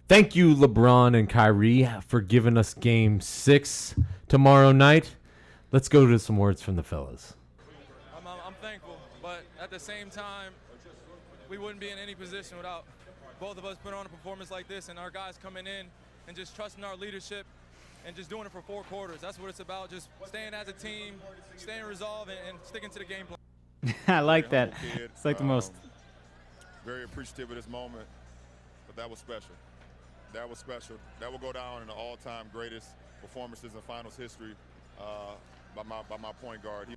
Thank you, LeBron and Kyrie, for giving us Game 6 tomorrow night. Let's go to some words from the fellas. I'm thankful, but at the same time, we wouldn't be in any position without both of us putting on a performance like this and our guys coming in and just trusting our leadership and just doing it for 4 quarters. That's what it's about, just staying as a team, staying resolved, and sticking to the game plan. I like that. It's like the most. Very appreciative of this moment, but that was special. That was special. That will go down in the all-time greatest performances in finals history by my point guard.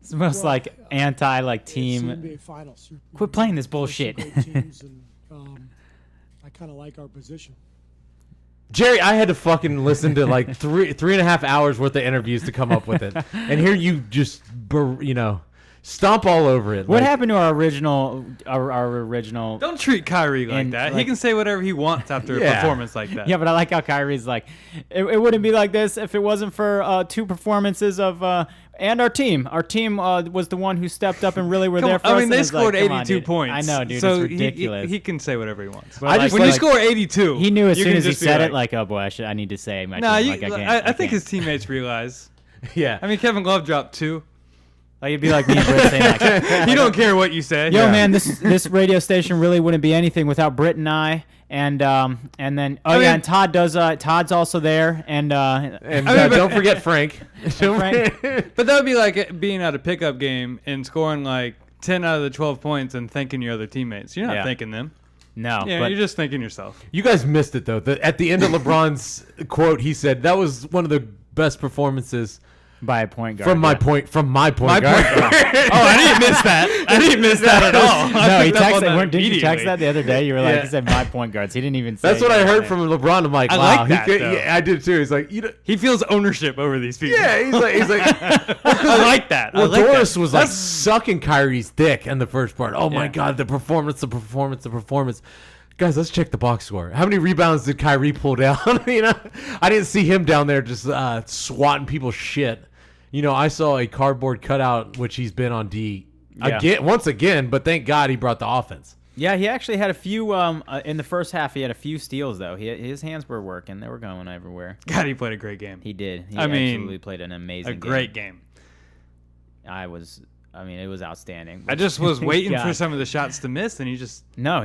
It's the most team. NBA Finals. Quit playing this bullshit. Teams and, I kind of like our position. Jerry, I had to fucking listen to like three and a half hours worth of interviews to come up with it, and here you just stomp all over it. What happened to our original? Our original. Don't treat Kyrie like that. He can say whatever he wants after a performance like that. Yeah, but I like how Kyrie's like, it wouldn't be like this if it wasn't for 2 performances of and our team. Our team was the one who stepped up and really were there for us. I mean, they scored 82 on, points. I know, dude. So it's ridiculous. He can say whatever he wants. But when you score 82, he knew as soon as he said it, like, oh boy, I need to say my team. I think his teammates realize. Yeah. I mean, Kevin Love dropped 2. Like, it'd be like me and Britt saying, like, you don't care what you say. Yo, man, this radio station really wouldn't be anything without Britt and I. And then and Todd does. Todd's also there, and don't forget Frank. Frank. But that would be like being at a pickup game and scoring like 10 out of the 12 points and thanking your other teammates. You're not thanking them. No, but you're just thanking yourself. You guys missed it though. At the end of LeBron's quote, he said that was one of the best performances. By a point guard. From my point guard. I didn't miss that. I didn't miss that at all. No, he texted. Did you text that the other day? You were like, he said my point guards. He didn't even say. That's what I heard from LeBron. I'm like, I wow. like that, I did too. He's like, he feels ownership over these people. Yeah, he's like I like that. Well, Doris was like sucking Kyrie's dick in the first part. Oh my God, the performance. Guys, let's check the box score. How many rebounds did Kyrie pull down? I didn't see him down there just swatting people's shit. I saw a cardboard cutout, which he's been on D once again, but thank God he brought the offense. Yeah, he actually had a few in the first half. He had a few steals though. His hands were working; they were going everywhere. God, he played a great game. He did. He absolutely played an amazing, great game. It was outstanding. I just was waiting for some of the shots to miss, and he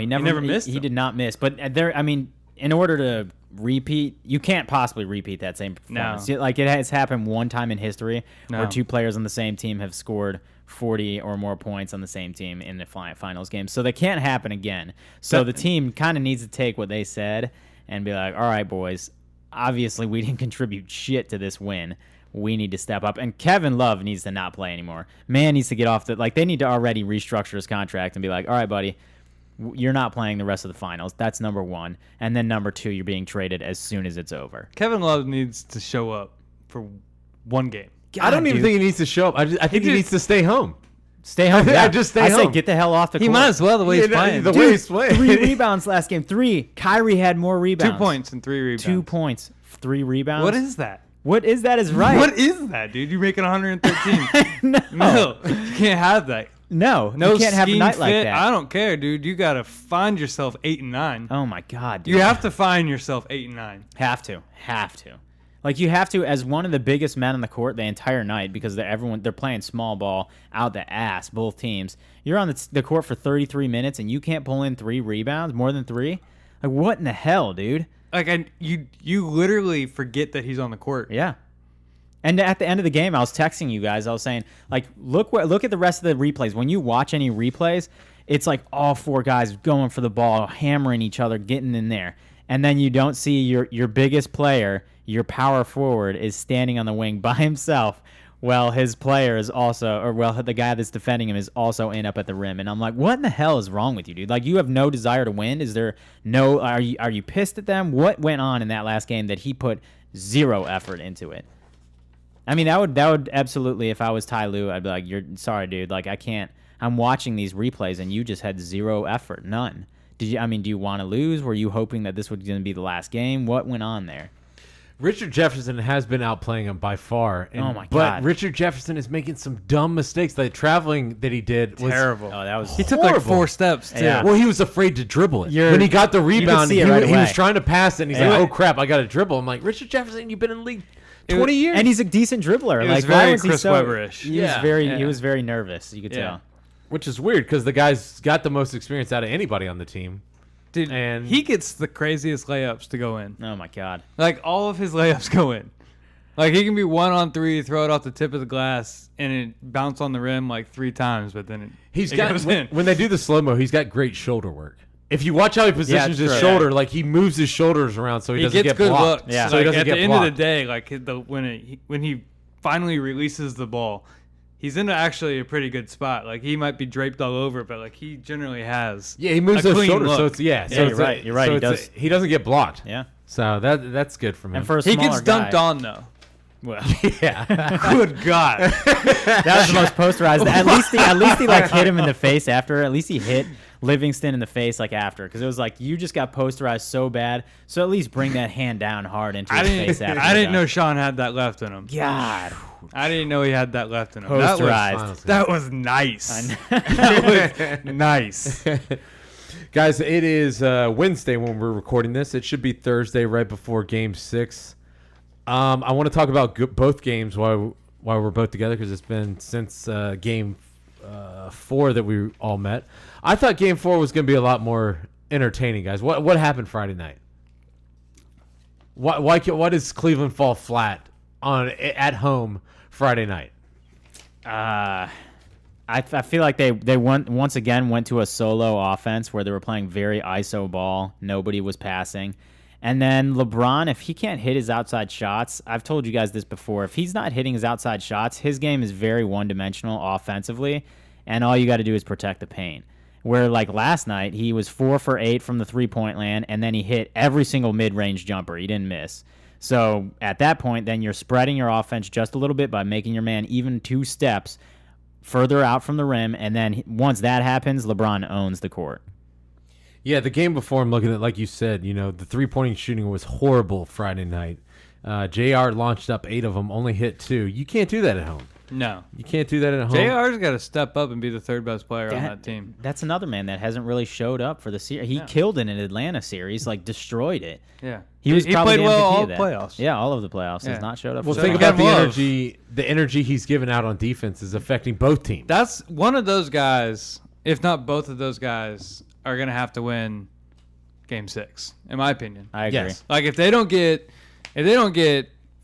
never missed. He did not miss. But in order to repeat, you can't possibly repeat that same performance. No. Like, it has happened one time in history where 2 players on the same team have scored 40 or more points on the same team in the finals game. So that can't happen again. So the team kind of needs to take what they said and be like, all right, boys, obviously we didn't contribute shit to this win. We need to step up. And Kevin Love needs to not play anymore. Man needs to get off they need to already restructure his contract and be like, all right, buddy, you're not playing the rest of the finals. That's number 1. And then number 2, you're being traded as soon as it's over. Kevin Love needs to show up for 1 game. God, I don't even think he needs to show up. I think he needs to stay home. Stay home. Yeah, just stay home. I say get the hell off the court. He might as well the way he's playing. The way he's playing. 3 rebounds last game. 3. Kyrie had more rebounds. 2 points and 3 rebounds. 2 points, 3 rebounds. What is that? What is that is right. What is that, dude? You're making 113. No, you can't have that. No, you can't have a night like that. I don't care, dude. You got to find yourself 8 and 9. Oh, my God, dude. You have to find yourself 8 and 9. Have to. Like, you have to, as one of the biggest men on the court the entire night, because they're playing small ball out the ass, both teams. You're on the court for 33 minutes, and you can't pull in 3 rebounds, more than 3? Like, what in the hell, dude? Like, you literally forget that he's on the court. Yeah. And at the end of the game, I was texting you guys. I was saying, like, look at the rest of the replays. When you watch any replays, it's like all 4 guys going for the ball, hammering each other, getting in there. And then you don't see your biggest player, your power forward, is standing on the wing by himself. Well, his player is also, the guy that's defending him is also up at the rim. And I'm like, what in the hell is wrong with you, dude? Like, you have no desire to win? Are you pissed at them? What went on in that last game that he put 0 effort into it? I mean, that would absolutely, if I was Ty Lue, I'd be like, you're sorry, dude. Like, I can't. I'm watching these replays, and you just had 0 effort, none. Do you want to lose? Were you hoping that this was going to be the last game? What went on there? Richard Jefferson has been outplaying him by far. Oh, my But God. Richard Jefferson is making some dumb mistakes. The traveling that he did was Terrible. Oh, that was He took like horrible. 4 steps too. Yeah. Well, he was afraid to dribble it. You're- When he got the rebound, see he, it right he was away. trying to pass it, and he's Yeah. like, oh, crap, I got to dribble. I'm like, Richard Jefferson, you've been in the league 20 years. and he's a decent dribbler. It Like was why very was he Chris so? Webber-ish. He was Yeah. very Yeah. he was very nervous. You could Yeah. tell. Which is weird because the guy's got the most experience out of anybody on the team. Dude, And- he gets the craziest layups to go in. Oh my God. Like all of his layups go in. Like he can be 1-on-3, throw it off the tip of the glass, and it bounce on the rim like 3 times, but then He's it got goes when, in. when they do the slow mo, he's got great shoulder work. If you watch how he positions his true. shoulder, like he moves his shoulders around so he, He doesn't gets get good blocked. looks. Yeah. So he Like, doesn't at get the end blocked. of the day, like when he finally releases the ball, he's in actually a pretty good spot. Like he might be draped all over, but like he generally has. Yeah, he moves a those clean shoulders, so look. it's so Yeah, it's you're right. You're right, so he it's does. he doesn't get blocked. Yeah. So that's good from him. And for a He smaller gets dunked guy, on though. Well, yeah, Good God. that was the most posterized. At least he like hit him in the face after. At least he hit Livingston in the face like after, because it was like you just got posterized so bad. So at least bring that hand down hard into his face after. I the didn't know dunk. Sean had that left in him. God, I didn't know he had that left in him. Posterized. That was nice. That was nice. guys, it is Wednesday when we're recording this. It should be Thursday, right before Game 6. I want to talk about both games while we're both together because it's been since Game 4 that we all met. I thought Game 4 was going to be a lot more entertaining, guys. What happened Friday night? Why does Cleveland fall flat at home Friday night? I feel like they once again went to a solo offense where they were playing very ISO ball. Nobody was passing. And then LeBron, if he can't hit his outside shots, I've told you guys this before, if he's not hitting his outside shots, his game is very one-dimensional offensively, and all you got to do is protect the paint. Where, like, last night, he was 4 for 8 from the three-point land, and then he hit every single mid-range jumper. He didn't miss. So at that point, then you're spreading your offense just a little bit by making your man even 2 steps further out from the rim, and then once that happens, LeBron owns the court. Yeah, the game before, I'm looking at, like you said, the three-pointing shooting was horrible Friday night. JR launched up 8 of them, only hit 2. You can't do that at home. No. You can't do that at home. JR's got to step up and be the third best player on that team. That's another man that hasn't really showed up for the series. He killed it in an Atlanta series, like destroyed it. Yeah. He was probably played the well MVP all of that. playoffs. Yeah, all of the playoffs. Yeah. Has not showed up. Well, for think the about the Love. energy. The energy he's given out on defense is affecting both teams. That's one of those guys, if not both of those guys, are going to have to win Game 6, in my opinion. I agree. Yes. Like if they don't get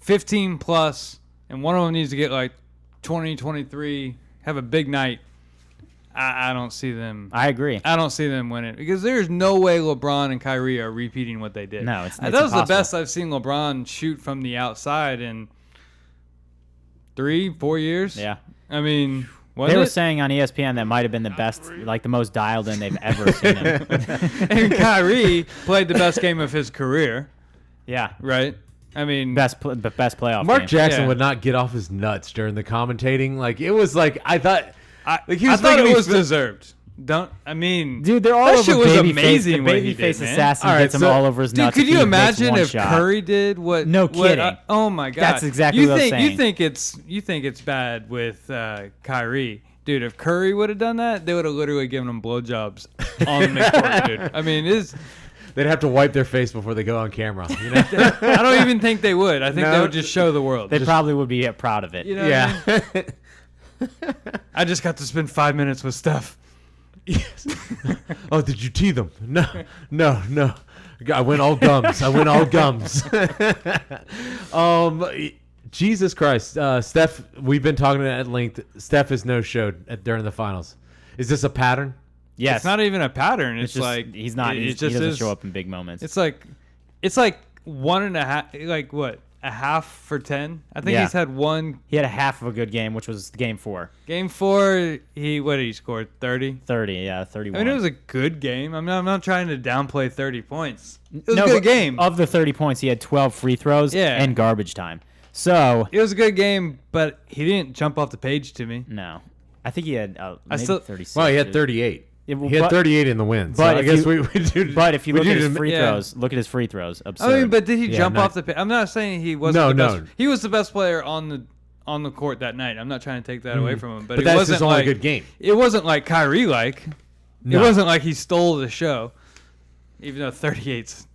15 plus and one of them needs to get like 20, 23, have a big night, I don't see them. I agree. I don't see them winning because there's no way LeBron and Kyrie are repeating what they did. No, it's that was impossible. the best I've seen LeBron shoot from the outside in 3-4 years. Yeah. I mean, They were saying on ESPN that might have been the best, like the most dialed in they've ever seen him. and Kyrie played the best game of his career, Yeah. right? I mean, Best playoff Mark game. Jackson Yeah. would not get off his nuts during the commentating. Like it was like I thought. Like he I was thought making it me was feel- deserved. Dude, they're all That over shit was Babyface. amazing The what he Babyface did, man. assassin All right, gets him so- all over his Dude, nuts. could if you he makes imagine one if shot. Curry did what? No what, kidding. oh my god, That's exactly you what I was think you saying. think it's bad with Kyrie, dude. If Curry would have done that, they would have literally given him blowjobs on the midcourt, dude. I mean, They'd have to wipe their face before they go on camera. You know? I don't even think they would. I think they No. would just show the world. They Just- probably would be proud of it. you know what I yeah. mean? I just got to spend 5 minutes with Steph. Yes. Oh, did you tee them? No. I went all gums. Jesus Christ, Steph. We've been talking at length. Steph is no showed during the finals. Is this a pattern? Yes. It's not even a pattern. It's just, like he's not. It He just doesn't is. show up in big moments. It's like 1.5. Like what? A half for 10. I think Yeah. he's had one. He had a half of a good game, which was game 4. Game 4, he scored 30. 30, yeah, 31. I mean, it was a good game. I'm not trying to downplay 30 points. It was No, a good but game. Of the 30 points, he had 12 free throws Yeah. and garbage time. So, It was a good game, but he didn't jump off the page to me. no. I think he had maybe still- 36. Well, he had dude. 38. well, He had 38 in the win. So but I if guess you- we do. But if you we look do at his dem- free yeah. throws, look at his free throws. Absurd. I mean, but did he Yeah, jump nice. off the pitch? I'm not saying he wasn't No, the no. best. He was the best player on the court that night. I'm not trying to take that away from him, but, But it that's wasn't his only like good game. It wasn't like Kyrie like. No. It wasn't like he stole the show, even though 38's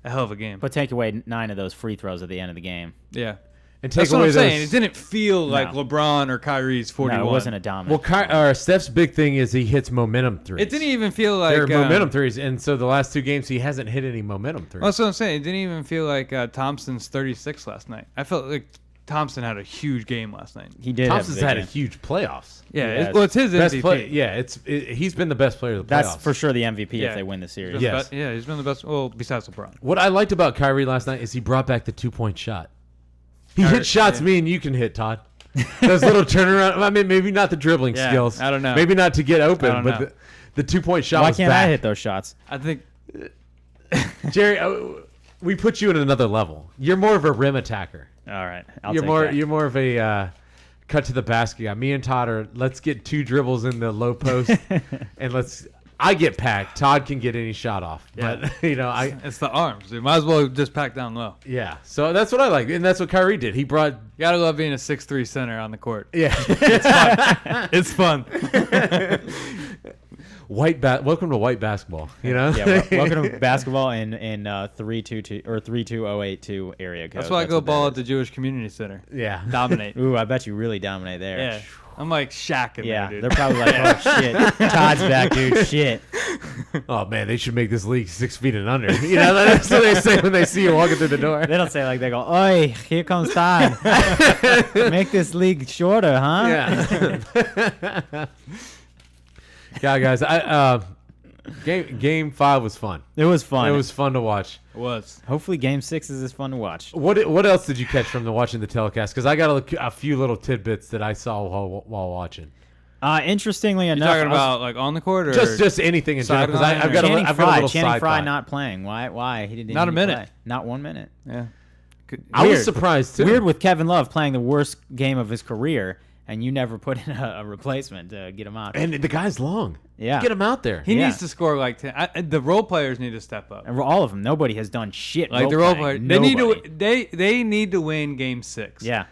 a hell of a game. But take away 9 of those free throws at the end of the game. yeah, And take that's what away I'm saying. those- It didn't feel like No. LeBron or Kyrie's 41. No, it wasn't a Well, dominant. Steph's big thing is he hits momentum threes. It didn't even feel like They're momentum threes, and so the last 2 games he hasn't hit any momentum threes. Well, that's what I'm saying. It didn't even feel like Thompson's 36 last night. I felt like Thompson had a huge game last night. He did. Thompson's have a had big a game. huge playoffs. Yeah, Yes. it's his Best MVP. play, yeah. He's been the best player of the playoffs. That's for sure the MVP Yeah. if they win the He's series. been Yes. the he's been the best. Well, besides LeBron. What I liked about Kyrie last night is he brought back the 2-point shot. He Kyrie- hit shots yeah. me and you can hit, Todd. Those little turnaround. I mean, maybe not the dribbling Yeah, skills. I don't know. Maybe not to get I open, don't but know. the 2-point shot Why was can't back. I hit those shots? I think Jerry, we put you in another level. You're more of a rim attacker. All right, I'll You're take more that. you're more of a cut to the basket guy. Me and Todd are let's get 2 dribbles in the low post and I get packed. Todd can get any shot off. Yeah. But I it's the arms. They might as well just pack down low. yeah. So that's what I like. And that's what Kyrie did. He brought You gotta love being a 6'3" center on the court. yeah. It's fun. Welcome to white basketball, Yeah, welcome to basketball in 322 or 32082 area code. That's why I go what that ball is. at the Jewish Community Center. Yeah. Dominate. Ooh, I bet you really dominate there. Yeah. I'm like Shaq in Yeah, there, they're dude. probably like, oh shit, Todd's back, dude. Shit. Oh man, they should make this league 6 feet and under. That's what they say when they see you walking through the door. They don't say like they go, oi, here comes Todd. Make this league shorter, huh? Yeah. Yeah, guys. Game 5 was fun. It was fun. It was fun to watch. It was. Hopefully, Game 6 is as fun to watch. What else did you catch from watching the telecast? Because I got a few little tidbits that I saw while watching. Interestingly You enough, talking about like on the court or Just anything in general. Because I've got Channing I've got a Frye. little Channing side Frye thought. not playing. Why? He didn't. Not a even minute. play. Not 1 minute. Yeah. I was Weird. surprised too. Weird with Kevin Love playing the worst game of his career, and you never put in a replacement to get him out. And the guy's long. Yeah. Get him out there. He Yeah. needs to score like 10. The role players need to step up. And all of them. Nobody has done shit. Like the role players, they need Nobody. to. They need to win Game 6. Yeah.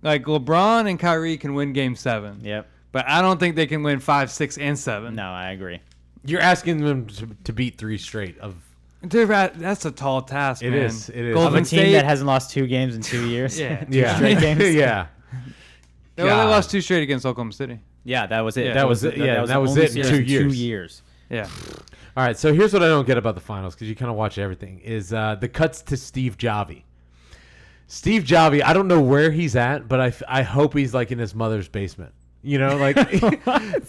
Like LeBron and Kyrie can win Game 7. Yep. But I don't think they can win 5, 6, and 7. No, I agree. You're asking them to beat 3 straight of. Dude, that's a tall task, It man. is, it is. Of Golden a team State that hasn't lost 2 games in 2 years. Yeah. Yeah. straight games? Yeah. They God. lost 2 straight against Oklahoma City. Yeah, that was it. Yeah. That was it. Yeah, that was the it only in series 2 years. 2 years. Yeah. All right, so here's what I don't get about the finals because you kind of watch everything is the cuts to Steve Javi. Steve Javi, I don't know where he's at, but I hope he's like in his mother's basement. Like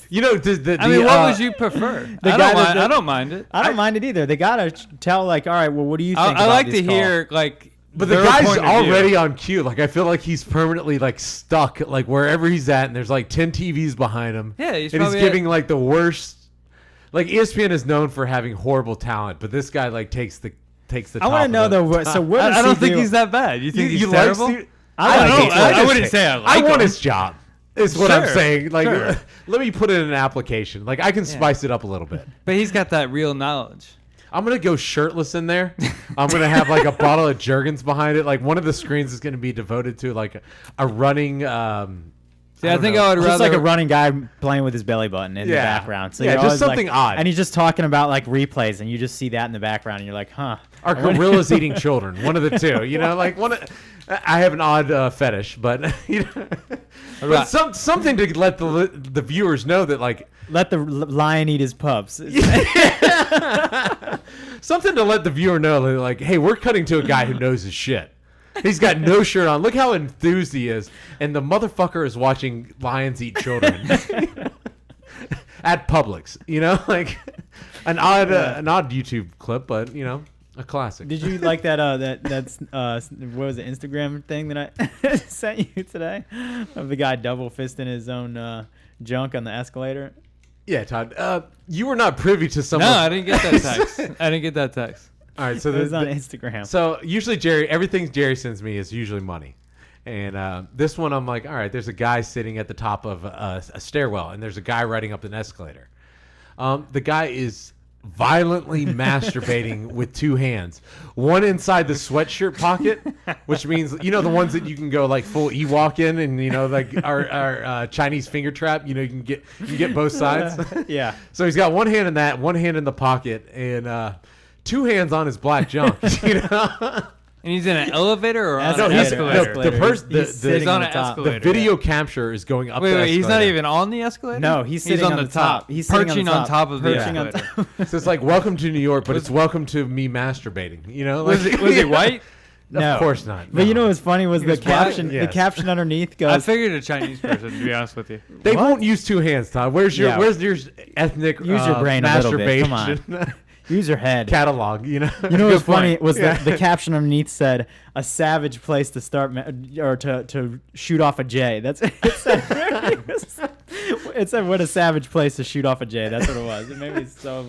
you know. I mean, what would you prefer? The I guy don't mind. that- I don't mind it. I don't mind it either. They gotta tell like, all right, well, what do you think? I about like this to call? hear like. But the their guy's point of view. already on cue. Like I feel like he's permanently like stuck like wherever he's at, and there's like 10 TVs behind him. Yeah, he's and he's probably giving like the worst. Like ESPN is known for having horrible talent, but this guy like takes the. I want to know though. So what does I don't he think do? he's that bad. You think he's like terrible? Steve- I don't like know. it. I wouldn't say I like want him. his job. Is what I'm Sure, saying. Like, sure. let me put it in an application. Like, I can spice it up a little bit. But he's got that real knowledge. I'm gonna go shirtless in there. I'm gonna have like a bottle of Jergens behind it. Like one of the screens is gonna be devoted to like a running. See, I don't think know. I would Just rather like a running guy playing with his belly button in the Yeah. background. So Yeah, you're just always, something like, odd. And he's just talking about like replays, and you just see that in the background, and you're like, huh. Are gorillas eating children? One of the two. Like one. I have an odd fetish, but but something to let the viewers know that like Let the lion eat his pups. something to let the viewer know that like, hey, we're cutting to a guy who knows his shit. He's got no shirt on. Look how enthused he is, and the motherfucker is watching lions eat children at Publix. Like an odd YouTube clip, but a classic. Did you like that? That's what was it? Instagram thing that I sent you today of the guy double fisting his own junk on the escalator. Yeah, Todd. You were not privy to some. No, I didn't get that text. I didn't get that text. All right, so It was on Instagram. So usually everything Jerry sends me is usually money, and this one I'm like, all right, there's a guy sitting at the top of a stairwell, and there's a guy riding up an escalator. The guy is violently masturbating with two hands, one inside the sweatshirt pocket, which means the ones that you can go like full Ewok in, and like our Chinese finger trap. You can get both sides. Yeah. So he's got one hand in that, one hand in the pocket, and two hands on his black junk. And he's in an elevator or on No, an he's- escalator? He's on the an top. escalator. The video capture is going up. Wait, the he's not escalator. even on the escalator? No, he's sitting on the top. He's sitting perching on top of the Perching on escalator. top. So it's like welcome to New York, but it's welcome to me masturbating. Was he white? No. Of course not. But No. what's funny was the was black? caption. Yes. The caption underneath I goes, figured a Chinese person, to be honest with you. They won't use two hands, Todd. Where's your ethnic Use your brain a little bit. Come on. masturbation "Use your head." catalog? You know Good what's funny point. was that the caption underneath said, "A savage place to start or to shoot off a J." That's it said. It said, "What a savage place to shoot off a J." That's what it was. It made me so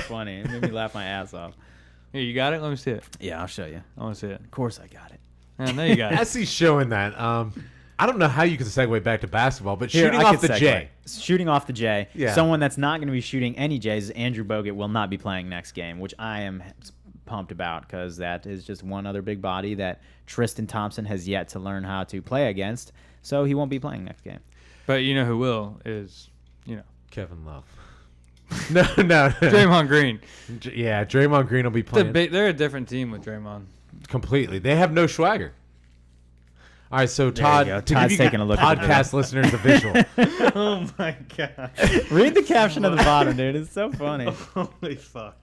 funny. It made me laugh my ass off. Here, you got it? Let me see it. Yeah, I'll show you. I want to see it. Of course, I got it. I know you got it. As he's showing that, I don't know how you can segue back to basketball, but Here, shooting I off could the segue. J. Shooting off the J. Yeah. Someone that's not going to be shooting any J's is Andrew Bogut. Will not be playing next game, which I am pumped about because that is just one other big body that Tristan Thompson has yet to learn how to play against. So he won't be playing next game. But you know who will is, Kevin Love. No. Draymond Green. Yeah, Draymond Green will be playing They're a different team with Draymond. completely. They have no swagger. All right, so Todd, go. to Todd's give you taking a look at the podcast listeners a visual. Oh my god! Read the caption at the bottom, dude. It's so funny. Holy fuck.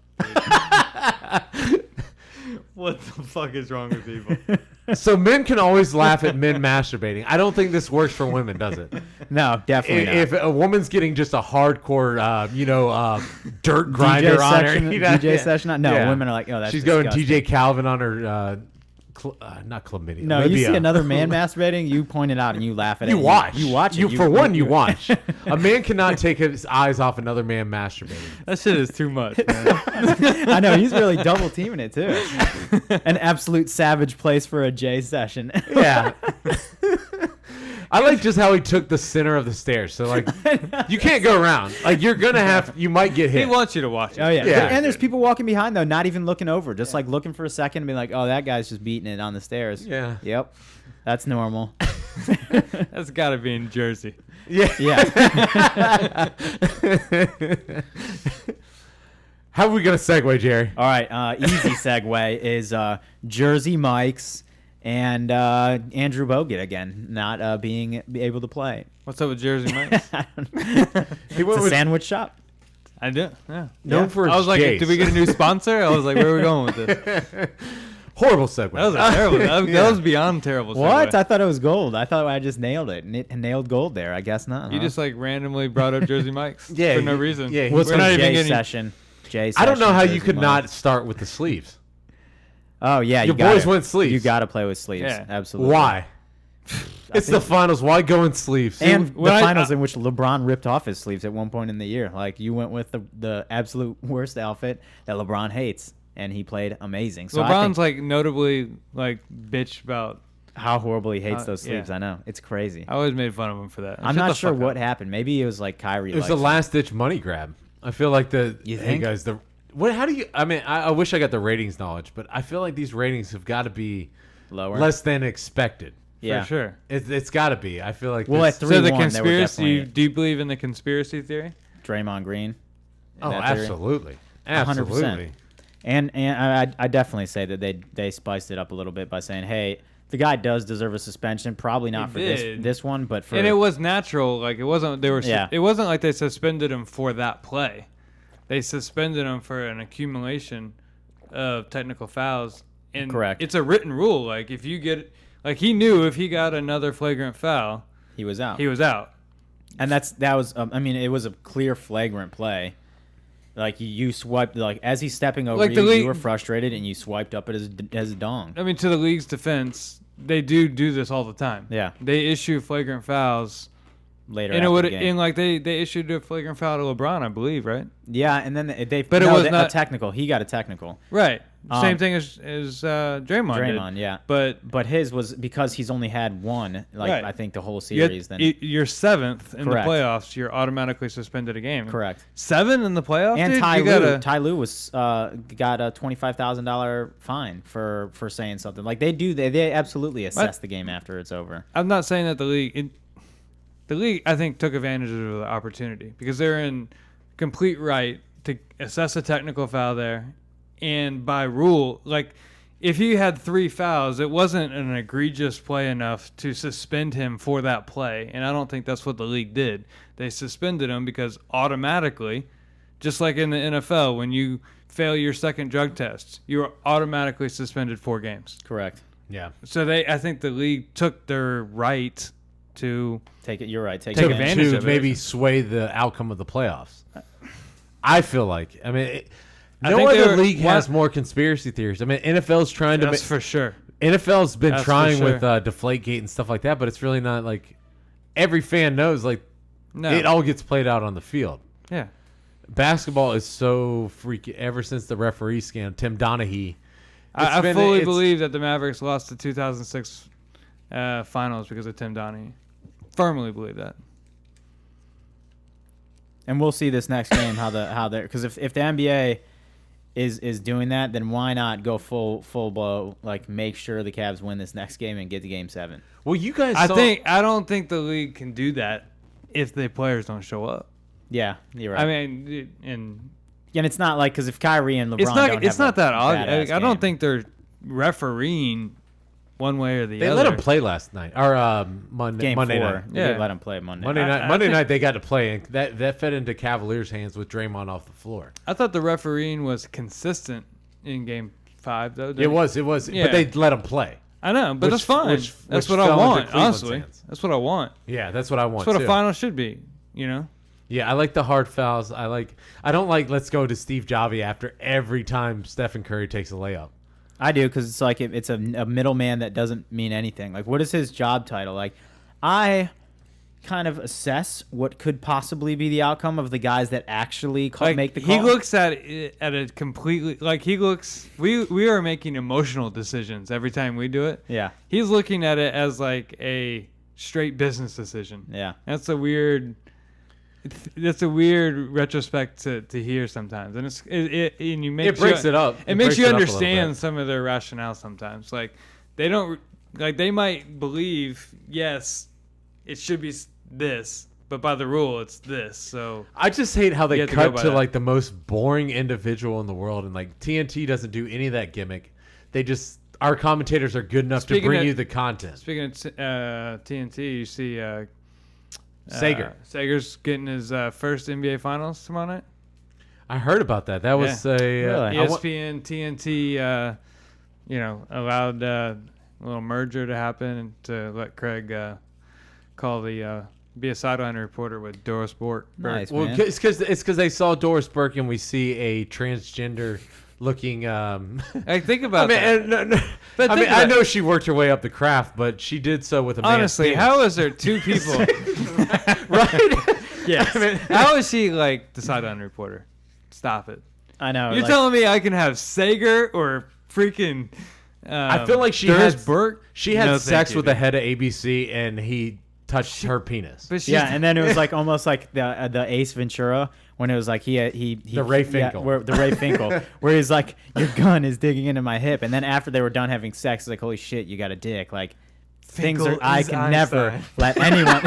What the fuck is wrong with people? So men can always laugh at men masturbating. I don't think this works for women, does it? No, definitely not. If a woman's getting just a hardcore, dirt grinder DJ on section, her, DJ session. No, Yeah. women are like, oh, that's she's disgusting. going DJ Calvin on her, not chlamydia. No, you see labia. another man masturbating, you point it out and you laugh at it. You watch. You watch it. For one, you watch. A man cannot take his eyes off another man masturbating. That shit is too much, man. I know he's really double teaming it too. An absolute savage place for a J session. Yeah. I like just how he took the center of the stairs. So like, you can't go around. Like you might get He hit. wants you to watch it. Oh yeah. Yeah. And there's people walking behind though, not even looking over, just like looking for a second and be like, oh, that guy's just beating it on the stairs. Yeah. Yep. That's normal. That's got to be in Jersey. Yeah. Yeah. How are we gonna segue, Jerry? All right. Easy segue is Jersey Mike's and Andrew Bogut again not being able to play. What's up with Jersey Mike's? I don't know. He went It's a with sandwich shop. I do. Yeah. known for his I was like, gaze. did we get a new sponsor? I was like, where are we going with this? Horrible segue. That was a terrible. That was beyond terrible. What? segue. I thought it was gold. I thought I just nailed it. Nailed gold there. I guess not. You huh? just like randomly brought up Jersey Mike's Yeah, for no you- reason. yeah, What's we're the not even J getting. session? J I don't know session, how you Jersey could Mike's. not start with the sleeves. Oh yeah, Your you gotta, boys went sleeves. You got to play with sleeves. Yeah. Absolutely. Why? It's the finals. Why go in sleeves? And the when I- finals in which LeBron ripped off his sleeves at one point in the year. Like you went with the absolute worst outfit that LeBron hates, and he played amazing. So I LeBron's think like notably like bitch about. how horrible he hates those yeah. sleeves. I know it's crazy. I always made fun of him for that. I'm Shut not the sure fuck what up. happened. Maybe it was like Kyrie. It was likes a last ditch money grab. I feel like You hey think? guys, what? How do you? I mean, I wish I got the ratings knowledge, but I feel like these ratings have got to be lower. less than expected. yeah. For sure. It's got to be. I feel like. Well, this- at 3-1, So the they were conspiracy. definitely Do you believe in the conspiracy theory? Draymond Green. oh, that theory. absolutely, 100%. absolutely. And I definitely say that they spiced it up a little bit by saying, hey, the guy does deserve a suspension. Probably not He for did. this one, but for And it was natural. Like it wasn't. They were. Yeah. It wasn't like they suspended him for that play. They suspended him for an accumulation of technical fouls. And Correct. It's a written rule. Like if you get, like he knew if he got another flagrant foul, he was out. he was out. And that was I mean, it was a clear flagrant play. Like you swiped, like as he's stepping over Like the you, league- you were frustrated and you swiped up at his dong. I mean, to the league's defense, they do this all the time. Yeah. They issue flagrant fouls. Later, And it after would, the game. and like they issued a flagrant foul to LeBron, I believe, right? Yeah, and then they But it no, was a not- technical. He got a technical. Right. Same thing as Draymond. Draymond, did. yeah. But his was because he's only had one, Right. I think the whole you're, series. Then you're 7th in Correct. the playoffs. You're automatically suspended a game. correct. 7 in the playoffs, And dude? Ty You Lue, gotta- Ty Lue was got a $25,000 fine for saying something. Like they absolutely assess the game after it's over. I'm not saying that the league, I think, took advantage of the opportunity because they're in complete right to assess a technical foul there. And by rule, like, if he had 3 fouls, it wasn't an egregious play enough to suspend him for that play. And I don't think that's what the league did. They suspended him because automatically, just like in the NFL, when you fail your second drug test, you are automatically suspended 4 games. Correct. Yeah. So I think the league took their right to You're right. Take Take advantage. advantage to of it. maybe sway the outcome of the playoffs. I feel like. I mean, I no think they other were- league has what- more conspiracy theories. I mean, NFL's trying to. That's for sure. NFL's been That's for trying sure. with Deflategate and stuff like that, but it's really not like every fan knows. Like No. it all gets played out on the field. Yeah. Basketball is so freaky. Ever since the referee scam, Tim Donaghy. I been- fully it's- believe that the Mavericks lost the 2006 finals because of Tim Donaghy. Firmly believe that. And we'll see this next game how they're because if the NBA is doing that, then why not go full blow? Like make sure the Cavs win this next game and get to Game 7. Well, you guys. I saw, don't think the league can do that if the players don't show up. Yeah, you're right. I mean, and and it's not like because if Kyrie and LeBron it's not that obvious. badass I don't game. think they're refereeing one way or the they other. let him play last night or Monday. Game Monday 4. night. They Yeah. did let him play Monday. Monday night they got to play, and that fed into Cavaliers' hands with Draymond off the floor. I thought the refereeing was consistent in Game 5, though. It was, Yeah. but they let him play. I know, but Which- that's fine. which That's what fell I into want, Cleveland's honestly. hands. That's what I want. Yeah, that's what I want. That's what too. a final should be, you know? Yeah, I like the hard fouls. I don't like let's go to Steve Javi after every time Stephen Curry takes a layup. I do because it's like it's a middleman that doesn't mean anything. Like, what is his job title? Like, I kind of assess what could possibly be the outcome of the guys that actually Like, make the call. he looks at it at a completely like he looks. We are making emotional decisions every time we do it. Yeah, He's looking at it as like a straight business decision. yeah. That's a weird. That's a weird retrospect to hear sometimes, and and you make It breaks it up. It makes breaks you it up a little understand bit. some of their rationale sometimes. Like they don't like they might believe yes, it should be this, but by the rule it's this. So I just hate how You they have to go cut by to that. like the most boring individual in the world, and like TNT doesn't do any of that gimmick. They just our commentators are good enough Speaking to bring of- you the content. speaking of TNT, you see Sager. Sager's getting his first NBA Finals tomorrow night. I heard about that. That was Yeah. a Really? I wa- ESPN, TNT, allowed a little merger to happen and to let Craig call be a sideline reporter with Doris Bork. Nice, well, man. it's because they saw Doris Burke and we see a transgender looking. Hey, think about that. I mean, no. But I think mean, I about- know she worked her way up the craft, but she did so with a man's Honestly, penis. how is there two people? right? Yes. I mean, How is she like the sideline reporter? Stop it. I know. You're like, telling me I can have Sager or freaking? I feel like she Doris had Burke. She had No, sex thank you, with the dude. head of ABC, and he touched her penis. But she's Yeah, and then it was like almost like the Ace Ventura when it was like he The Ray Finkel. where the Ray Finkel where he's like your gun is digging into my hip, and then after they were done having sex, it's like holy shit, you got a dick. Like things Finkel are I is can never Einstein. let anyone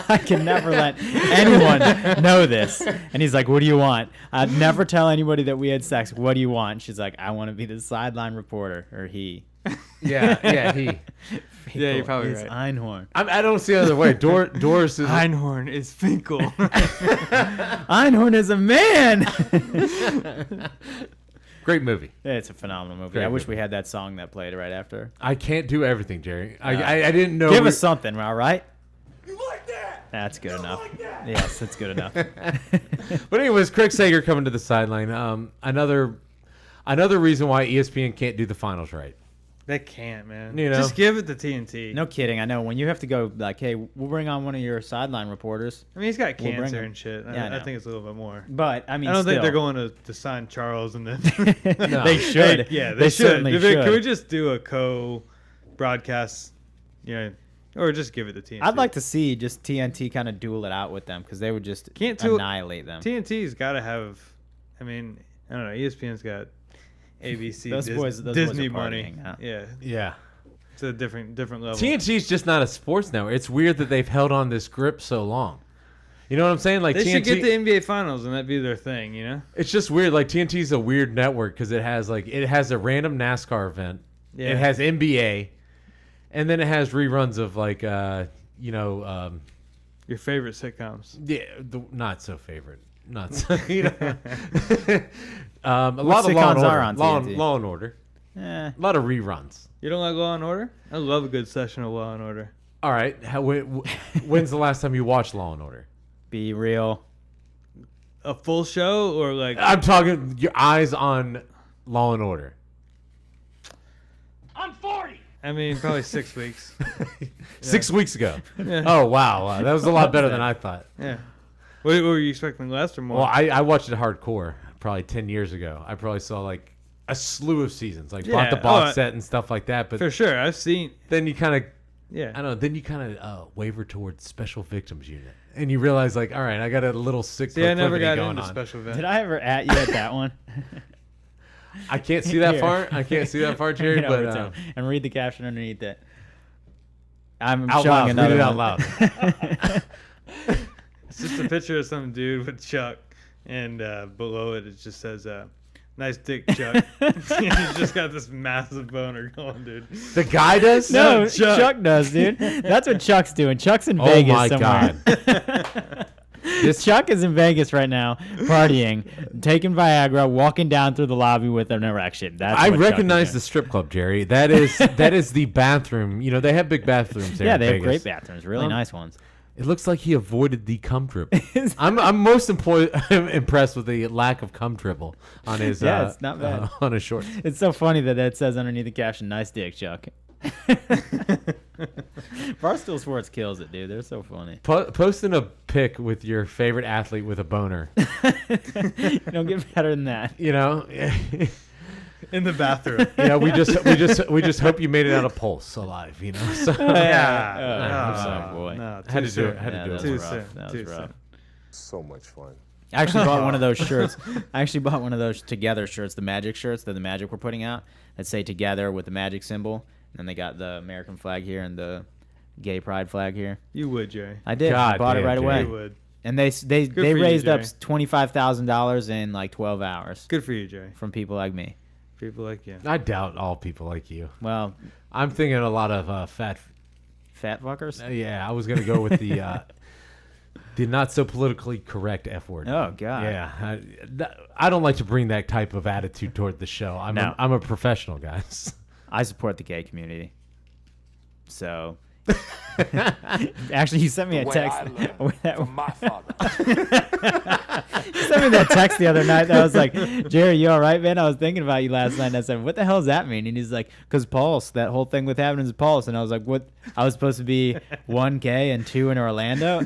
I can never let anyone know this. And he's like, what do you want? I'd never tell anybody that we had sex. What do you want? She's like, I want to be the sideline reporter, or he. Yeah, he. Yeah, you're probably is right. Einhorn. I don't see another way. Doris is. Einhorn is Finkel. Einhorn is a man. Great movie. It's a phenomenal movie. Great I wish movie. we had that song that played right after. I can't do everything, Jerry. I didn't know. Give we- us something, all right? You like that? That's good enough. like that? Yes, that's good enough. But anyways, Craig Sager coming to the sideline. Another reason why ESPN can't do the finals right. They can't, man. You know? Just give it to TNT. No kidding. I know when you have to go like, hey, we'll bring on one of your sideline reporters. I mean, he's got We'll bring cancer him. and shit. Yeah, I I know. think it's a little bit more. But I mean, I don't think still. they're going to sign Charles and then. They should. Yeah, They they should. certainly Can we should. just do a co-broadcast? Yeah, or just give it to TNT. I'd like to see just TNT kind of duel it out with them because they would just annihilate them. TNT's got to have. I mean, I don't know. ESPN's got ABC, Those boys are Disney partying, money. huh? Yeah, Yeah. it's a different level. TNT's just not a sports network. It's weird that they've held on this grip so long. You know what I'm saying? Like They TNT, should get the NBA Finals and that be their thing. You know? it's just weird. Like TNT's a weird network because it has a random NASCAR event. Yeah. It has NBA, and then it has reruns of Your favorite sitcoms. yeah, not so favorite. Not so. A lot of sitcoms are on TNT? Law and Order. Eh, A lot of reruns. You don't like Law and Order? I love a good session of Law and Order. All right. When's the last time you watched Law and Order? be real. A full show or like? I'm talking your eyes on Law and Order. I mean, probably 6 weeks. 6 weeks ago. Yeah. Oh wow, that was a lot better than I thought. Yeah. What were you expecting less or more? Well, I watched it hardcore probably 10 years ago. I probably saw like a slew of seasons, like bought the Yeah. box Oh, set and stuff like that. But For sure, I've seen. then you kind of, Yeah. I don't know, then you kind of waver towards Special Victims Unit, and you realize like, all right, I got a little sick See, I never proclivity got going into on. special event. Did I ever at you at that one? I can't see that Here. far. I can't see that far, Jerry. Read it But over to him and read the caption underneath it. I'm out showing loud, read another it out one. loud. It's just a picture of some dude with Chuck, and below it just says, "Nice dick, Chuck." He's just got this massive boner going, dude. The guy does. No, Chuck. Chuck does, dude. That's what Chuck's doing. Chuck's in Oh Vegas my somewhere. God. Chuck is in Vegas right now, partying, taking Viagra, walking down through the lobby with an erection. That's I what Chuck is recognize doing. the strip club, Jerry. That is the bathroom. You know they have big bathrooms there. Yeah, in they have Vegas. great bathrooms, really nice ones. It looks like he avoided the cum dribble. I'm most impressed with the lack of cum dribble on his. Yeah, it's not bad. On his shorts. It's so funny that it says underneath the caption, "Nice dick, Chuck." Barstool Sports kills it, dude. They're so funny. Posting a pic with your favorite athlete with a boner. You don't get better than that. You know, In the bathroom. we just hope you made it out of Pulse alive. You know, so I'm sorry, boy. No, had too to do it. soon. Had to Yeah, do that it. Too was rough. soon. That Too was rough. soon. So much fun. I actually bought one of those shirts. I actually bought one of those Together shirts, the Magic shirts that the Magic were putting out that say Together with the Magic symbol. And then they got the American flag here and the gay pride flag here. You would, Jerry. I did. God I bought it damn, right Jerry. away. You would. And they for you, raised up Jerry. $25,000 in like 12 hours Good for you, Jerry. from people like me. People like you. I doubt all people like you. Well, I'm thinking a lot of fat. fat fuckers. Yeah, I was gonna go with the not so politically correct F word. Oh God. Yeah, I don't like to bring that type of attitude toward the show. I'm No. I'm a professional, guys. I support the gay community. So, actually, you sent me a text. From my father. You sent me that text the other night. That I was like, Jerry, you all right, man? I was thinking about you last night. And I said, what the hell does that mean? And he's like, because Pulse, that whole thing with having his Pulse. And I was like, what? I was supposed to be 1K and 2 in Orlando.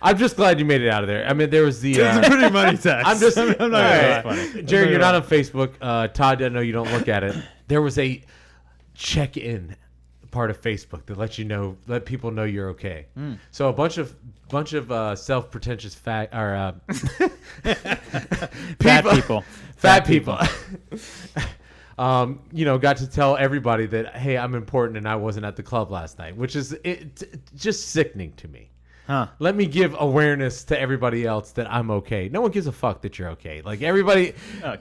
I'm just glad you made it out of there. I mean, there was the. It's a pretty money text. I'm just. I'm not all gonna right. lie. funny. Jerry, you're not on Facebook. Todd, I know you don't look at it. There was a check-in part of Facebook that lets you know, let people know you're okay. So a bunch of self-pretentious fat People. fat people. Got to tell everybody that, hey, I'm important and I wasn't at the club last night, which is just sickening to me. Huh. Let me give awareness to everybody else that I'm okay. No one gives a fuck that you're okay. Like everybody,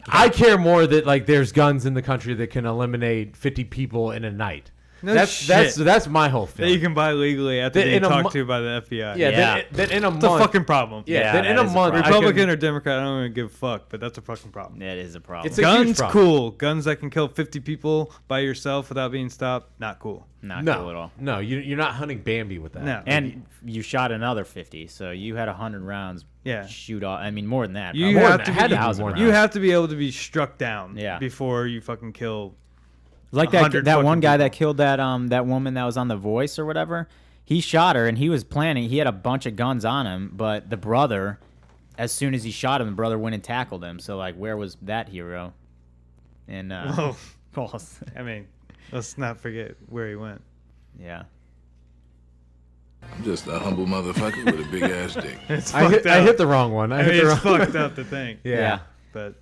I care more that like there's guns in the country that can eliminate 50 people in a night No That's my whole that you feeling. can buy legally after That being in a talked mo- to by the FBI. Yeah, Yeah. That in a It's a month. fucking problem. Yeah, that in that a is a month. problem. I can- Republican or Democrat, I don't even give a fuck, but that's a fucking problem. That is a problem. It's a huge Guns, problem. cool. Guns that can kill 50 people by yourself without being stopped, not cool. Not no, cool at all. no, you're not hunting Bambi with that. No. And you shot another 50, so you had 100 rounds. Yeah. Shoot all. I mean, more than that. You probably. have to Had to be 1,000 more than rounds. You have to be able to be struck down Yeah. before you fucking kill. Like 100 that one fucking guy that people. killed that woman that was on The Voice or whatever. He shot her and he was planning. He had a bunch of guns on him, but the brother, as soon as he shot him, the brother went and tackled him. So like, where was that hero? And Whoa. well, I mean, let's not forget where he went. yeah. I'm just a humble motherfucker with a big ass dick. It's I fucked hit, I up. hit the wrong one. I I hit mean, the it's wrong. fucked up to think. Yeah. But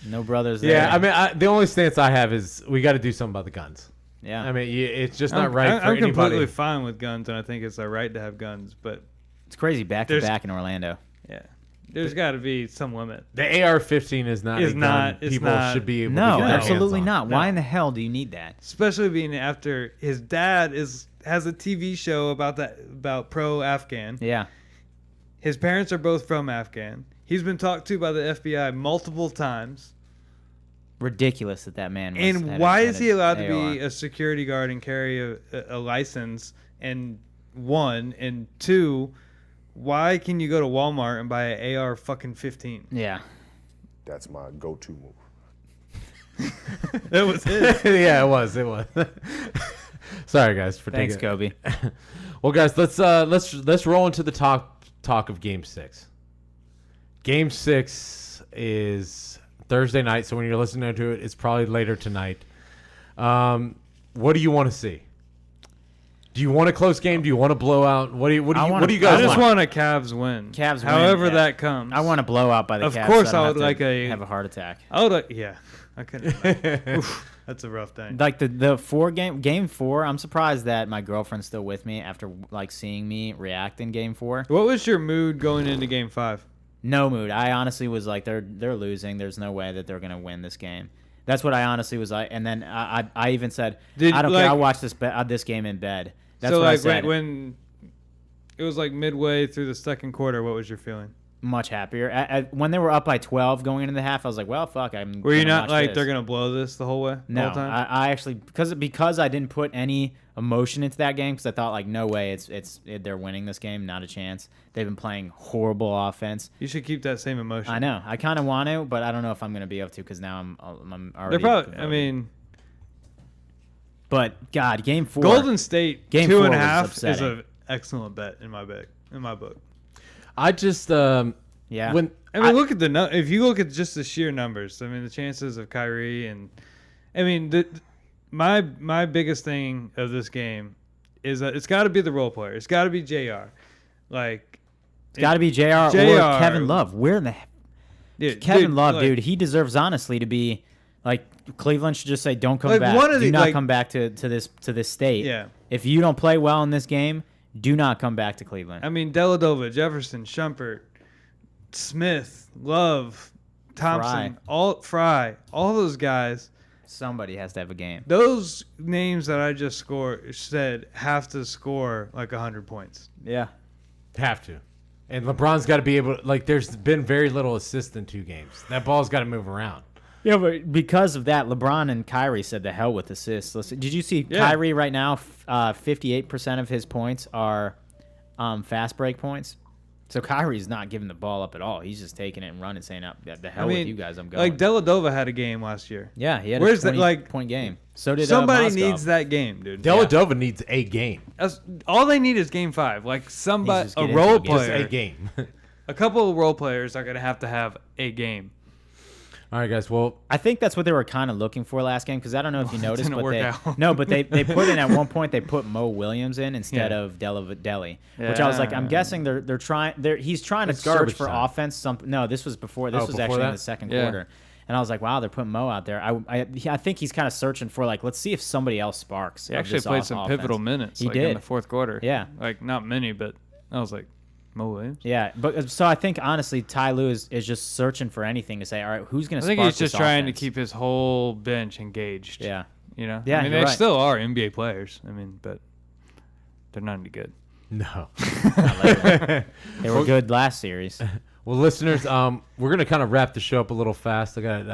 No brothers there. Yeah, I mean, the only stance I have is we got to do something about the guns. yeah. I mean, it's just not right for I'm anybody. completely fine with guns, and I think it's our right to have guns. But It's crazy back to There's- back in Orlando. yeah, there's got to be some limit. The AR-15 is not. It's a gun not- it's people not- should be able No, to get their absolutely hands on. not. Why in the hell do you need that? Especially being after his dad has a TV show about pro Afghan. Yeah. His parents are both from Afghan. He's been talked to by the FBI multiple times. Ridiculous that man was. And had why had is he allowed to AR. be a security guard and carry a license? And one, and two, why can you go to Walmart and buy an AR fucking 15? Yeah. That's my go-to move. That was his. Yeah, it was. Sorry, guys, for Thanks, taking. Kobe. Well, guys, let's roll into the talk of Game 6. Game 6 is Thursday night, so when you're listening to it, it's probably later tonight. What do you want to see? Do you want a close game? Do you want a blowout? What do you guys I just want? want a Cavs win. Cavs win, However yeah. that comes. I want to blow out by the Of Cavs. course so I I don't would have to like a- have a heart attack. I would. Yeah. I couldn't. Oof, that's a rough thing. Like the game 4, I'm surprised that my girlfriend's still with me after like seeing me react in game 4. What was your mood going into Game 5? No mood. I honestly was like, they're losing. There's no way that they're gonna win this game. That's what I honestly was like. And then I even said, I don't care. I'll watch this game in bed. That's So what I like said. when it was like midway through the second quarter, what was your feeling? Much happier. When they were up by 12 going into the half, I was like, well, fuck. Were you not like they're gonna blow this the whole way? The No, whole time? I actually because I didn't put any emotion into that game because I thought like no way they're winning this game, not a chance. They've been playing horrible offense. You should keep that same emotion. I know. I kind of want to, but I don't know if I'm gonna be able to because now I'm already. They're probably. I devoted. mean, but God, game 4. Golden State Game 2.5 4 was is upsetting. an excellent bet in my book. I just Yeah. when I mean, look at if you look at just the sheer numbers. I mean, the chances of Kyrie and I mean, my biggest thing of this game is that it's got to be the role player. It's got to be JR. Like it's got to be JR or JR. Kevin Love. Where in the dude, Kevin Love, like, dude? He deserves honestly to be like Cleveland should just say, "Don't come Like, back. one of Do the- not like- come back to this state. Yeah. If you don't play well in this game, do not come back to Cleveland." I mean, Deladova, Jefferson, Shumpert, Smith, Love, Thompson, Fry. all those guys. Somebody has to have a game. Those names that I just said have to score like 100 points. Yeah. have to, and LeBron's got to be able. Like, there's been very little assist in 2 games. That ball's got to move around. Yeah, but because of that, LeBron and Kyrie said the hell with assists. Listen, did you see Yeah. Kyrie right now? 58% of his points are fast break points. So Kyrie's not giving the ball up at all. He's just taking it and running, saying, "The hell with you guys, I'm going." Like Deladova had a game last year. Yeah, he had Where's a that, like- point game. So did Somebody Mozgov. needs that game, dude. Deladova needs a game. All they need is game 5. Like somebody, just a get into role a game. Just a player, game. a couple of role players are gonna have a game. All right, guys. Well, I think that's what they were kind of looking for last game because I don't know if you noticed, didn't but work they out. no, but they put in at one point they put Mo Williams in instead of Deli, which I was like, I'm guessing he's trying to It's search garbage for time. offense. No, this was before. This was before actually in that? the second Yeah. quarter, and I was like, wow, they're putting Mo out there. I think he's kind of searching for like, let's see if somebody else sparks. He of actually this played some offense. pivotal minutes. He like, did in the fourth quarter. Yeah. like not many, but I was like, Mo Williams. Yeah, but so I think honestly, Ty Lue is just searching for anything to say. All right, who's going I to? think spark he's just this trying to offense? keep his whole bench engaged. Yeah. You know? Yeah, I mean, you're they right. still are NBA players. I mean, but they're not any good. No. They were good last series. Well, listeners, we're going to kind of wrap the show up a little fast. I got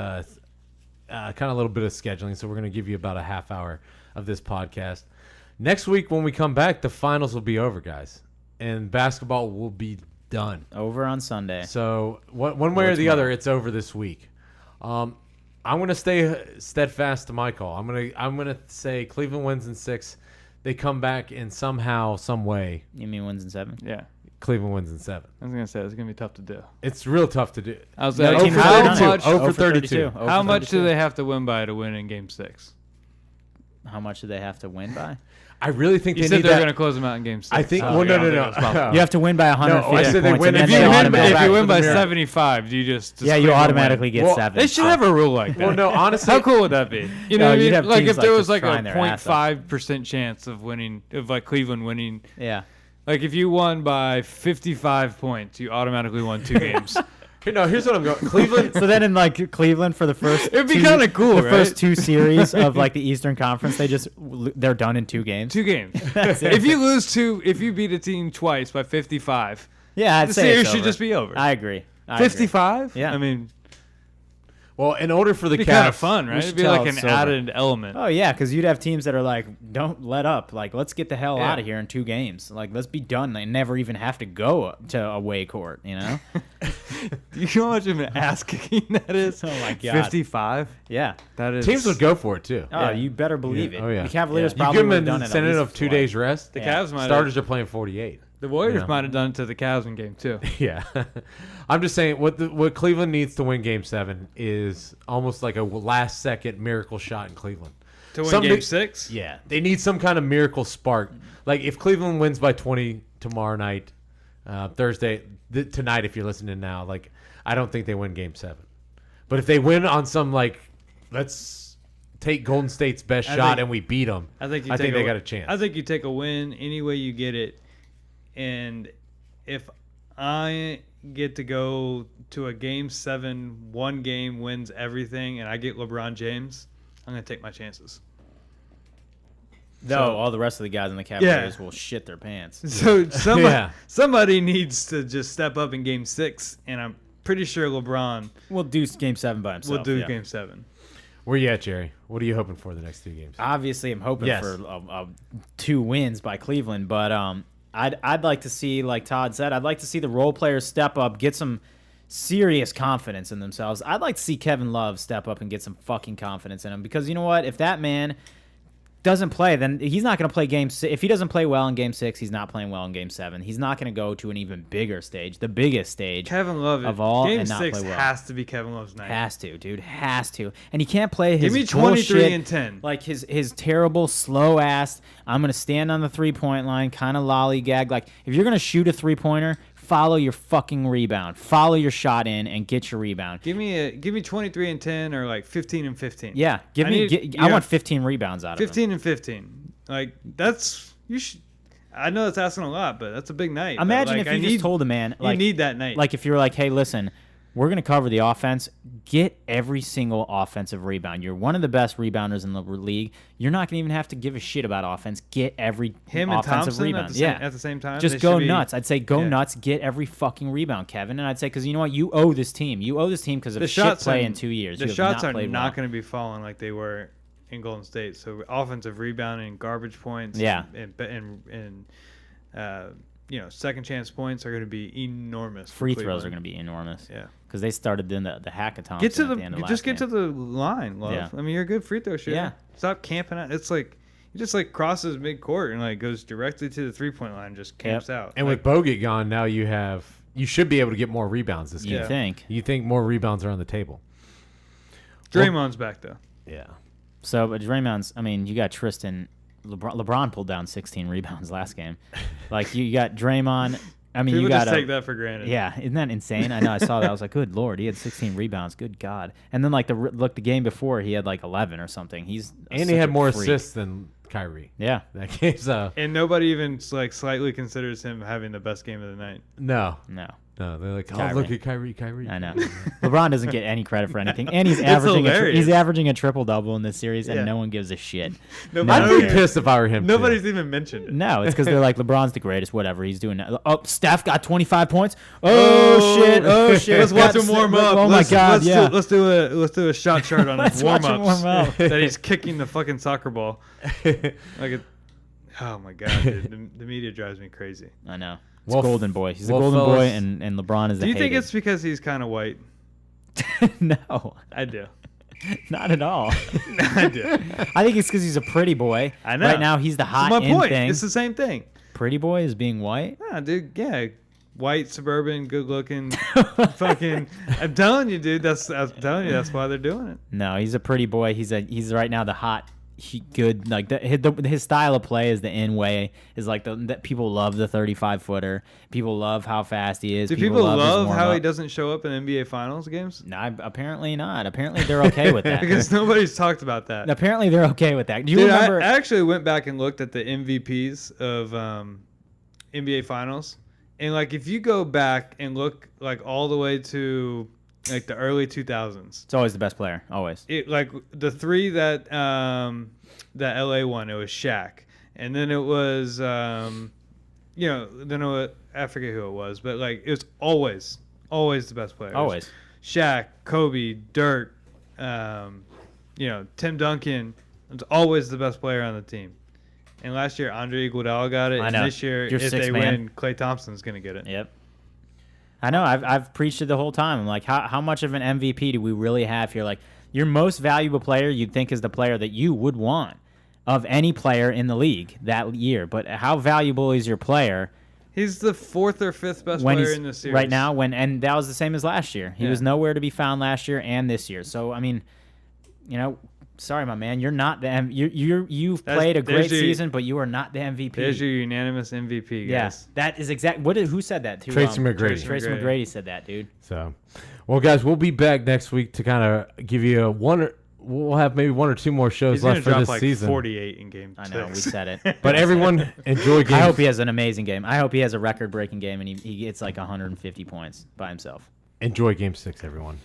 kind of a little bit of scheduling, so we're going to give you about a half hour of this podcast. Next week when we come back, the finals will be over, guys, and basketball will be done. Over on Sunday. So one way or the other, it's over this week. I'm going to stay steadfast to my call. I'm gonna say Cleveland wins in 6. They come back in somehow, some way. You mean wins in 7? Yeah. Cleveland wins in 7. I was going to say, it's going to be tough to do. It's real tough to do. I was No like, team has how ever done it. much, 0 for 32. how much do they have to win by to win in Game 6? How much do they have to win by? I really think You they said need they're that. going to close them out in Game 6. I think. Oh, Well, yeah, no. I don't think that's possible. You have to win by 150 I said they points. win. and If then you they win- automatically- If you win by Back to the mirror. 75, do you just yeah, you Cleveland automatically win? get Well, 7. They should have a rule like that. Well, no, honestly, How cool would that be? You know No, what I you'd mean? have Like teams if there like was just like a trying their ass off. 0.5% chance of winning, of like Cleveland winning. Yeah. Like if you won by 55 points, you automatically won 2 games. No, here's what I'm going. Cleveland. So then in like Cleveland for the first It'd be kinda cool, the first right? 2 series of like the Eastern Conference, they're done in 2 games. 2 games. That's it. If you lose 2, if you beat a team twice by 55, Yeah, I'd the say series it's should over. just be over. I agree. I agree. 55? Yeah. I mean, Well, in order for the it'd be kind Cavs, of fun, right? should It'd be tell like an it's over. added element. Oh yeah, because you'd have teams that are like, don't let up. Like, let's get the hell Yeah. out of here in 2 games. Like, let's be done and never even have to go to away court. You know? You know how much of an ass kicking that is? Oh my God. 55? Yeah. That is. teams would go for it too. Oh, you better believe it. Oh yeah. The Cavaliers You probably give would them have done an it. incentive of 2 days rest. The Yeah. Cavs might Starters are playing 48. The Warriors Yeah. might have done it to the Cavs in Game 2. Yeah, I'm just saying what Cleveland needs to win Game 7 is almost like a last second miracle shot in Cleveland. To win Somebody- Game 6? Yeah, they need some kind of miracle spark. Like if Cleveland wins by 20 tomorrow night, Thursday tonight, if you're listening now, like I don't think they win Game 7. But if they win on some like, let's take Golden State's best I shot think- and we beat them, I think they got a chance. I think you take a win any way you get it. And if I get to go to a Game 7, 1 game wins everything, and I get LeBron James, I'm going to take my chances. No, all the rest of the guys in the Cavaliers will shit their pants. So Yeah. somebody needs to just step up in Game 6, and I'm pretty sure LeBron We'll do Game 7 by himself. will do yeah. Game 7. Where you at, Jerry? What are you hoping for the next 2 games? Obviously, I'm hoping Yes. for 2 wins by Cleveland, but I'd like to see, like Todd said, I'd like to see the role players step up, get some serious confidence in themselves. I'd like to see Kevin Love step up and get some fucking confidence in him, because you know what? If that man doesn't play, then he's not going to play Game 6. If he doesn't play well in Game 6, he's not playing well in Game 7. He's not going to go to an even bigger stage, the biggest stage Kevin Love of all, Game and not 6 play well. has to be Kevin Love's night. Has to, dude. Has to. And he can't play his Give me 23 bullshit, and 10. Like his terrible, slow-ass, I'm going to stand on the three-point line, kind of lollygag. Like, if you're going to shoot a three-pointer, follow your fucking rebound. Follow your shot in and get your rebound. Give me 23 and 10 or like 15 and 15. Yeah. I want 15 rebounds out of him. 15 and 15. Like that's you should. I know that's asking a lot, but that's a big night. But, Imagine like, if you just told a man, like, you need that night. Like if you're like, hey, listen, we're going to cover the offense. Get every single offensive rebound. You're one of the best rebounders in the league. You're not going to even have to give a shit about offense. Get every him and offensive Thompson rebound. at the same time. Just they go should be- nuts. I'd say go yeah. nuts. Get every fucking rebound, Kevin. And I'd say, because you know what? You owe this team. You owe this team because of The shit shots play are- in 2 years. The You have shots not are played not well. going to be falling like they were in Golden State. So offensive rebounding, garbage points, Yeah. and second chance points are going to be enormous. for Free throws Cleveland. are going to be enormous. Yeah. Because they started doing the hackathon. Get to at the end of just last get game. to the line, love. Yeah. I mean, you're a good free throw shooter. Yeah. Stop camping out. It's like he just like crosses midcourt and like goes directly to the 3-point line, and just camps out. And like, with Bogut gone, now you should be able to get more rebounds this game. You think. You think more rebounds are on the table? Draymond's back though. Yeah. So, but Draymond's, I mean, you got Tristan. LeBron pulled down 16 rebounds last game. Like, you got Draymond. I mean, People you got just take that for granted. Yeah, isn't that insane? I know. I saw that. I was like, good Lord, he had 16 rebounds. Good God. And then, like, the game before, he had, like, 11 or something. And he had more assists than Kyrie. Yeah. That game's And nobody even like slightly considers him having the best game of the night. no. No, they're like, oh, Kyrie. look at Kyrie. I know. LeBron doesn't get any credit for anything, and he's averaging a triple double in this series, and no one gives a shit. I'd be pissed if I were him. Nobody's even mentioned it. No, it's because they're like, LeBron's the greatest. Whatever, he's doing. Oh, Steph got 25 points. Oh shit! Oh shit! Let's watch him warm up. Oh my god! Let's do a shot chart on his warm ups that he's kicking the fucking soccer ball. Oh my god, dude. The media drives me crazy. I know. It's golden boy. He's a golden boy, and LeBron is the Do you think it's because he's kind of white? No. I do. Not at all. I do. I think it's because he's a pretty boy. I know. Right now, he's the hot That's my point. thing. It's the same thing. Pretty boy is being white? Nah, dude, yeah. White, suburban, good-looking, fucking... I'm telling you, dude. That's why they're doing it. No, he's a pretty boy. He's right now the hot... good, like his style of play is the in way, is like that people love the 35-footer. People love how fast he is. Do people love how he doesn't show up in NBA Finals games? No, apparently not. Apparently they're okay with that. Because nobody's talked about that. Apparently they're okay with that. Do you remember? I actually went back and looked at the MVPs of NBA Finals, and like if you go back and look like all the way to like the early 2000s, it's always the best player. Always. Like the three that LA won, it was Shaq, and then it was then it was, I forget who it was, but like it was always the best player. Always. Shaq, Kobe, Dirk, Tim Duncan. It's always the best player on the team. And last year, Andre Iguodala got it. I know. And this year, if they win, Klay Thompson's going to get it. Yep. I know. I've preached it the whole time. I'm like, how much of an MVP do we really have here? Like, your most valuable player you'd think is the player that you would want of any player in the league that year. But how valuable is your player? He's the fourth or fifth best player in the series. Right now, and that was the same as last year. He was nowhere to be found last year and this year. So, I mean, sorry, my man, you're not the you've played a great season, but you are not the MVP. There's your unanimous MVP, guys. Yes, that is exact. Who said that? Tracy McGrady. Tracy McGrady said that, dude. So, well, guys, we'll be back next week to kind of give you we'll have maybe one or two more shows left for this season. 48 in game 6. I know, we said it. But everyone enjoy game. I hope he has an amazing game. I hope he has a record-breaking game and he gets like 150 points by himself. Enjoy game 6, everyone.